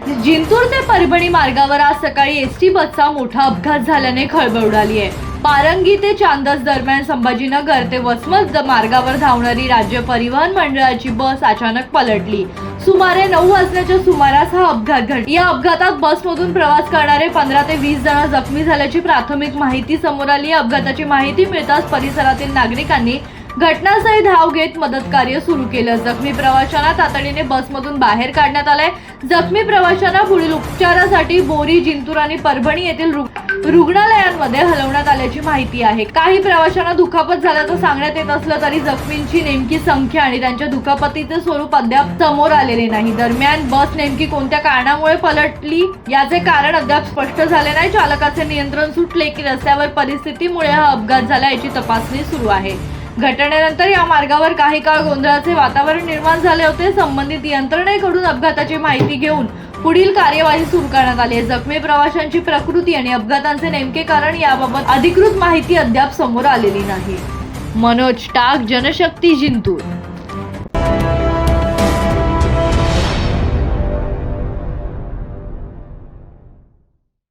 जिंतूर ते परभणी मार्गावर आज सकाळी एसटी बसचा मोठा अपघात झाल्याने खळबळ उडाली आहे। पारंगी ते चांदस दरम्यान संभाजीनगर ते वसमत मार्गावर धावणारी राज्य परिवहन मंडळाची बस अचानक पलटली। सुमारे 9 वाजण्याच्या सुमारास हा अपघात घडला। या अपघातात बसमधून प्रवास करणारे 15 ते 20 जण जखमी झाल्याची प्राथमिक माहिती समोर आली। अपघाताची माहिती मिळताच परिसरातील नागरिकांनी घटनास्थळी धाव घेत मदत कार्य सुरू केलं। जखमी प्रवाशांना तातडीने बसमधून बाहेर काढण्यात आले। जखमी प्रवाशांना पुढील उपचारासाठी बोरी, जिंतूर आणि परभणी येथील रुग्णालयांमध्ये हलवण्यात आल्याची माहिती आहे। काही प्रवाशांना दुखापत झाल्याचं सांगण्यात येत असलं तरी जखमींची नेमकी संख्या आणि त्यांच्या दुखापतीचे स्वरूप अद्याप समोर आलेले नाही। दरम्यान बस नेमकी कोणत्या कारणामुळे पलटली याचे कारण अद्याप स्पष्ट झाले नाही। चालकाचे नियंत्रण सुटले की रस्त्यावर परिस्थितीमुळे हा अपघात झाला याची तपासणी सुरू आहे। घटनेनंतर या मार्गावर काही काळ गोंधळाचे वातावरण निर्माण झाले होते। संबंधित यंत्रणेकडून अपघाताची माहिती घेऊन पुढील कार्यवाही सुरू करण्यात आली आहे। जखमी प्रवाशांची प्रकृती आणि अपघाताचे नेमके कारण याबाबत अधिकृत माहिती अद्याप समोर आलेली नाही। मनोज टाक, जनशक्ती, जिंतूर।